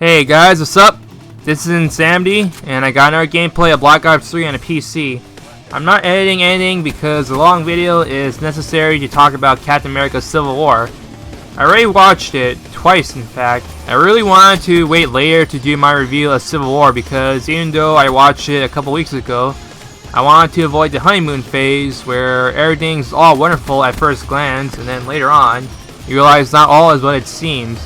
Hey guys, what's up? This is Insanity, and I got another gameplay of Black Ops 3 on a PC. I'm not editing anything because the long video is necessary to talk about Captain America Civil War. I already watched it, twice in fact. I really wanted to wait later to do my review of Civil War because even though I watched it a couple weeks ago, I wanted to avoid the honeymoon phase where everything's all wonderful at first glance and then later on, you realize not all is what it seems.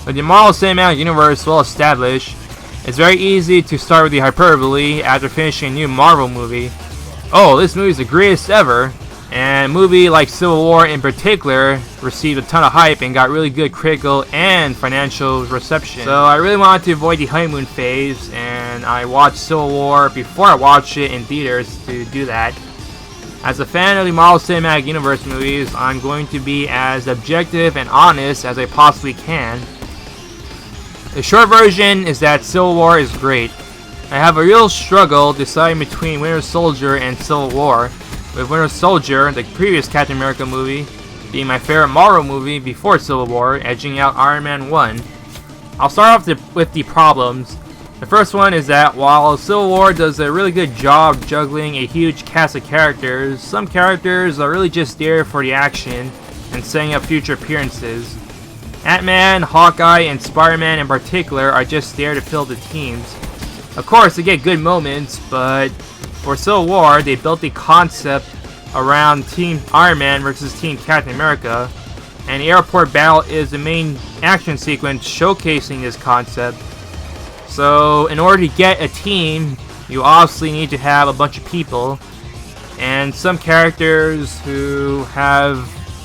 With the Marvel Cinematic Universe well established, it's very easy to start with the hyperbole after finishing a new Marvel movie. Oh, this movie is the greatest ever, and a movie like Civil War in particular received a ton of hype and got really good critical and financial reception. So I really wanted to avoid the honeymoon phase, and I watched Civil War before I watched it in theaters to do that. As a fan of the Marvel Cinematic Universe movies, I'm going to be as objective and honest as I possibly can. The short version is that Civil War is great. I have a real struggle deciding between Winter Soldier and Civil War, with Winter Soldier, the previous Captain America movie, being my favorite Marvel movie before Civil War, edging out Iron Man 1. I'll start off with the problems. The first one is that while Civil War does a really good job juggling a huge cast of characters, some characters are really just there for the action and setting up future appearances. Ant-Man, Hawkeye, and Spider-Man in particular are just there to fill the teams. Of course, they get good moments, but for Civil War, they built the concept around Team Iron Man versus Team Captain America, and the airport battle is the main action sequence showcasing this concept. So, in order to get a team, you obviously need to have a bunch of people, and some characters who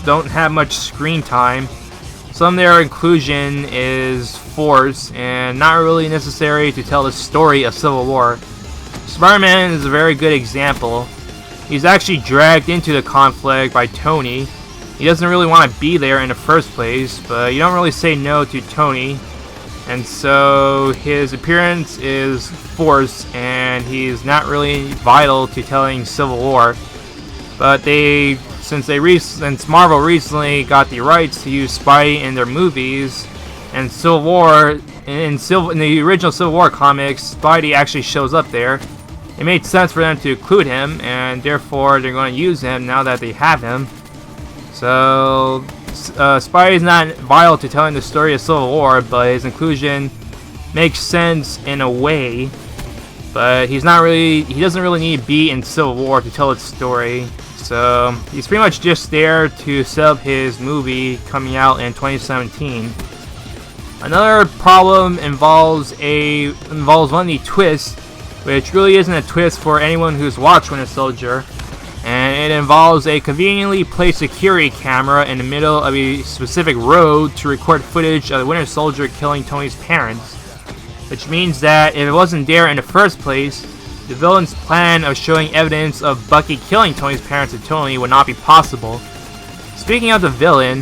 don't have much screen time. Some of their inclusion is forced and not really necessary to tell the story of Civil War. Spider-Man is a very good example. He's actually dragged into the conflict by Tony. He doesn't really want to be there in the first place, but you don't really say no to Tony. And so his appearance is forced and he's not really vital to telling Civil War. But since Marvel recently got the rights to use Spidey in their movies, and Civil War, in the original Civil War comics, Spidey actually shows up there. It made sense for them to include him, and therefore they're going to use him now that they have him. So Spidey's not vital to telling the story of Civil War, but his inclusion makes sense in a way. But he doesn't really need to be in Civil War to tell its story. So he's pretty much just there to set up his movie coming out in 2017. Another problem involves one of the twists, which really isn't a twist for anyone who's watched Winter Soldier, and it involves a conveniently placed security camera in the middle of a specific road to record footage of the Winter Soldier killing Tony's parents, which means that if it wasn't there in the first place, the villain's plan of showing evidence of Bucky killing Tony's parents to Tony would not be possible. Speaking of the villain,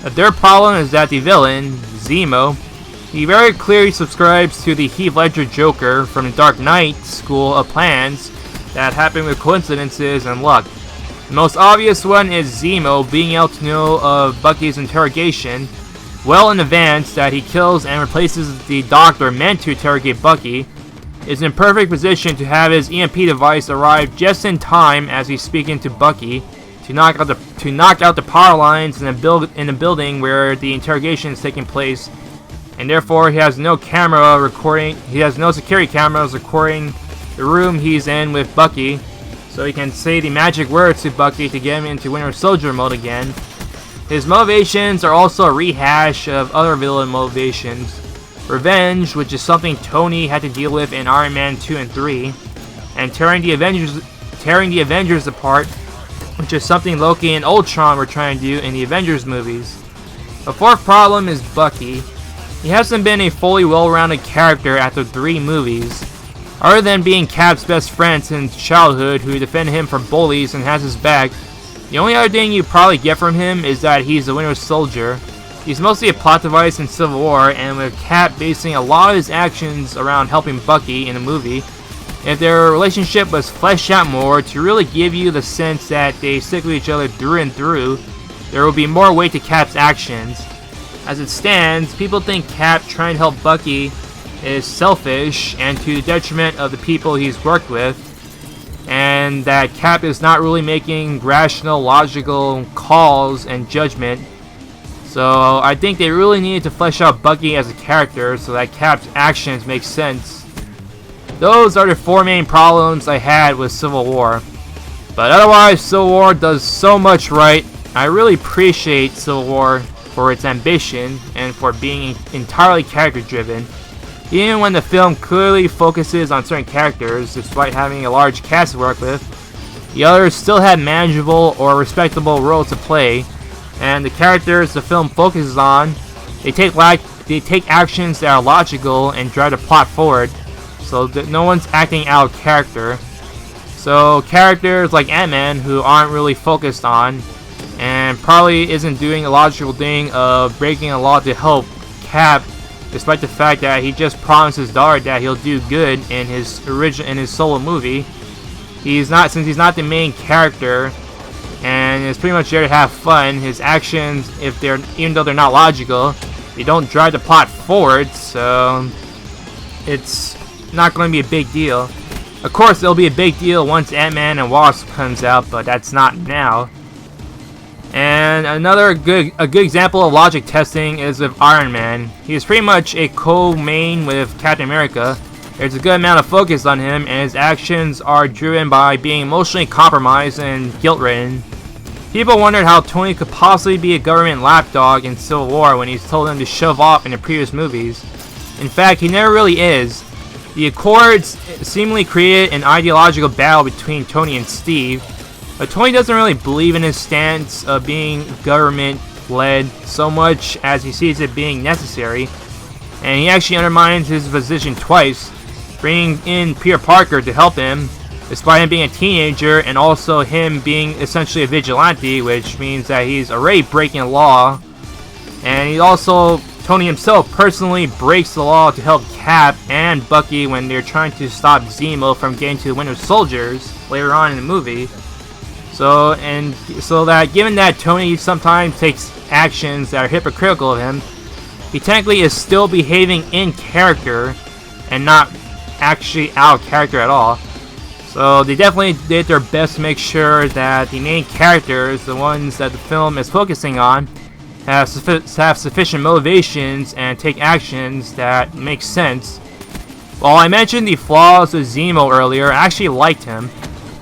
the third problem is that the villain, Zemo, he very clearly subscribes to the Heath Ledger Joker from the Dark Knight school of plans that happen with coincidences and luck. The most obvious one is Zemo being able to know of Bucky's interrogation well in advance that he kills and replaces the doctor meant to interrogate Bucky, is in perfect position to have his EMP device arrive just in time as he's speaking to Bucky to knock out the power lines in the building where the interrogation is taking place, and therefore he has no security cameras recording the room he's in with Bucky, so he can say the magic words to Bucky to get him into Winter Soldier mode again. His motivations are also a rehash of other villain motivations. Revenge, which is something Tony had to deal with in Iron Man 2 and 3, and tearing the Avengers apart, which is something Loki and Ultron were trying to do in the Avengers movies. The fourth problem is Bucky. He hasn't been a fully well-rounded character after 3 movies. Other than being Cap's best friend since childhood who defended him from bullies and has his back, the only other thing you probably get from him is that he's the Winter Soldier. He's mostly a plot device in Civil War, and with Cap basing a lot of his actions around helping Bucky in the movie, if their relationship was fleshed out more to really give you the sense that they stick with each other through and through, there will be more weight to Cap's actions. As it stands, people think Cap trying to help Bucky is selfish and to the detriment of the people he's worked with, and that Cap is not really making rational, logical calls and judgment. So I think they really needed to flesh out Bucky as a character so that Cap's actions make sense. Those are the 4 main problems I had with Civil War. But otherwise, Civil War does so much right. I really appreciate Civil War for its ambition and for being entirely character driven. Even when the film clearly focuses on certain characters, despite having a large cast to work with, the others still had manageable or respectable roles to play, and the characters the film focuses on, they take actions that are logical and drive the plot forward, so that no one's acting out of character. So characters like Ant-Man, who aren't really focused on, and probably isn't doing a logical thing of breaking a law to help Cap, despite the fact that he just promised his daughter that he'll do good in his solo movie. Since he's not the main character and is pretty much there to have fun, his actions, even though they're not logical, they don't drive the plot forward, so it's not going to be a big deal. Of course, it'll be a big deal once Ant-Man and Wasp comes out, but that's not now. And a good example of logic testing is with Iron Man. He's pretty much a co-main with Captain America. There's a good amount of focus on him, and his actions are driven by being emotionally compromised and guilt-ridden. People wondered how Tony could possibly be a government lapdog in Civil War when he's told them to shove off in the previous movies. In fact, he never really is. The Accords seemingly created an ideological battle between Tony and Steve, but Tony doesn't really believe in his stance of being government-led so much as he sees it being necessary, and he actually undermines his position twice, bringing in Peter Parker to help him, despite him being a teenager and also him being essentially a vigilante, which means that he's already breaking the law. And Tony himself personally breaks the law to help Cap and Bucky when they're trying to stop Zemo from getting to the Winter Soldiers later on in the movie. So that given that Tony sometimes takes actions that are hypocritical of him, he technically is still behaving in character and not actually out of character at all. So they definitely did their best to make sure that the main characters, the ones that the film is focusing on, have sufficient motivations and take actions that make sense. While I mentioned the flaws of Zemo earlier, I actually liked him.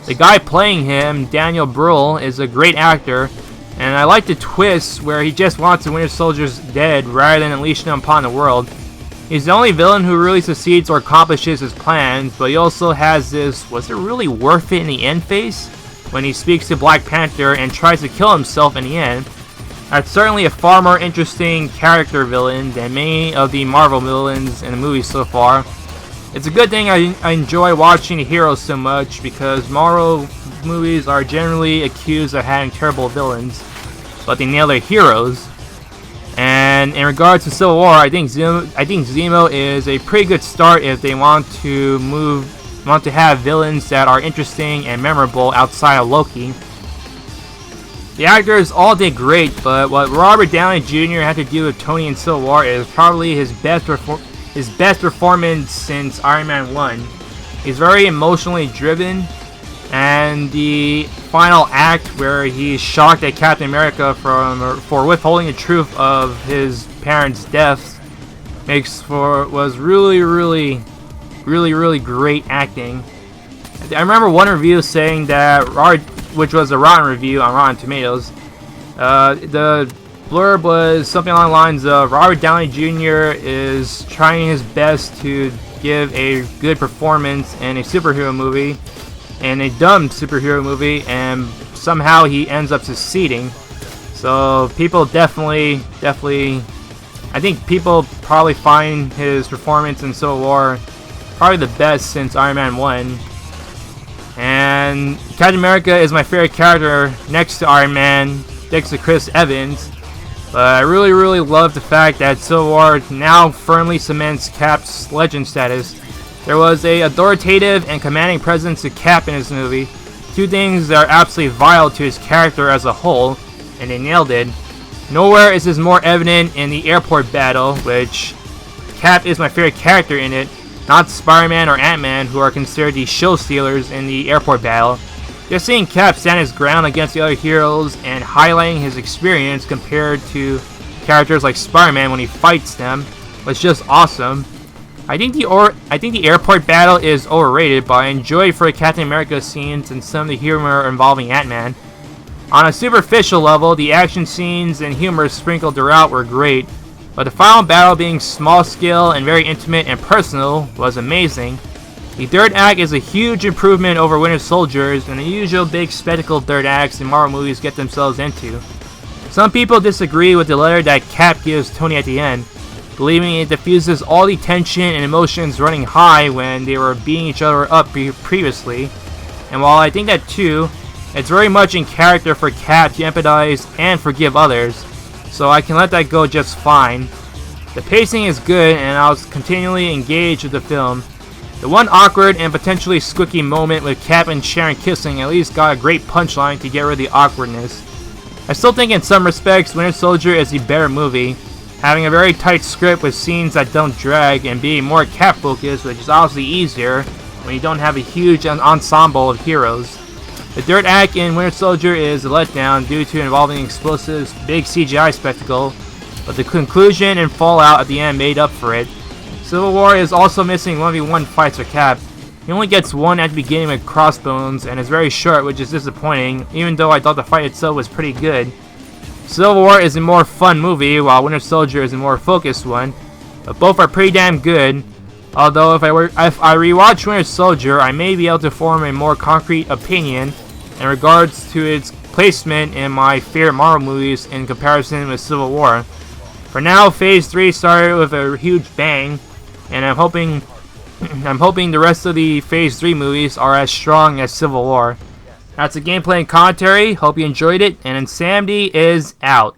The guy playing him, Daniel Bruhl, is a great actor, and I like the twist where he just wants the Winter Soldiers dead rather than unleashing them upon the world. He's the only villain who really succeeds or accomplishes his plans, but he also has this "was it really worth it in the end" face when he speaks to Black Panther and tries to kill himself in the end. That's certainly a far more interesting character villain than many of the Marvel villains in the movies so far. It's a good thing I enjoy watching the heroes so much, because Marvel movies are generally accused of having terrible villains, but they nail their heroes. And in regards to Civil War, I think Zemo is a pretty good start if they want to have villains that are interesting and memorable outside of Loki. The actors all did great, but what Robert Downey Jr. had to do with Tony in Civil War is probably his best performance since Iron Man 1. He's very emotionally driven, and the final act where he's shocked at Captain America for withholding the truth of his parents' deaths was really great acting. I remember one review saying that, which was a rotten review on Rotten Tomatoes, the blurb was something along the lines of Robert Downey Jr. is trying his best to give a good performance in a superhero movie, in a dumb superhero movie, and somehow he ends up succeeding. So people definitely, I think people probably find his performance in Civil War probably the best since Iron Man 1. And Captain America is my favorite character next to Iron Man, next to Chris Evans. But I really love the fact that Civil War now firmly cements Cap's legend status. There was a authoritative and commanding presence to Cap in this movie, two things that are absolutely vital to his character as a whole, and they nailed it. Nowhere is this more evident in the airport battle, which Cap is my favorite character in it, not Spider-Man or Ant-Man, who are considered the show stealers in the airport battle. Just seeing Cap stand his ground against the other heroes and highlighting his experience compared to characters like Spider-Man when he fights them was just awesome. I think the airport battle is overrated, but I enjoyed for the Captain America scenes and some of the humor involving Ant-Man. On a superficial level, the action scenes and humor sprinkled throughout were great, but the final battle being small scale and very intimate and personal was amazing. The third act is a huge improvement over Winter Soldiers and the usual big spectacle third acts in Marvel movies get themselves into. Some people disagree with the letter that Cap gives Tony at the end, believing it diffuses all the tension and emotions running high when they were beating each other up previously. And while I think that too, it's very much in character for Cap to empathize and forgive others, so I can let that go just fine. The pacing is good and I was continually engaged with the film. The one awkward and potentially squicky moment with Cap and Sharon kissing at least got a great punchline to get rid of the awkwardness. I still think in some respects Winter Soldier is the better movie, having a very tight script with scenes that don't drag and being more Cap focused, which is obviously easier when you don't have a huge ensemble of heroes. The third act in Winter Soldier is a letdown due to involving explosives, big CGI spectacle, but the conclusion and fallout at the end made up for it. Civil War is also missing 1v1 fights for Cap. He only gets one at the beginning with Crossbones and is very short, which is disappointing, even though I thought the fight itself was pretty good. Civil War is a more fun movie, while Winter Soldier is a more focused one, but both are pretty damn good. Although if I rewatch Winter Soldier, I may be able to form a more concrete opinion in regards to its placement in my favorite Marvel movies in comparison with Civil War. For now, Phase 3 started with a huge bang, and I'm hoping the rest of the Phase 3 movies are as strong as Civil War. That's the gameplay and commentary. Hope you enjoyed it, and Insanity is out.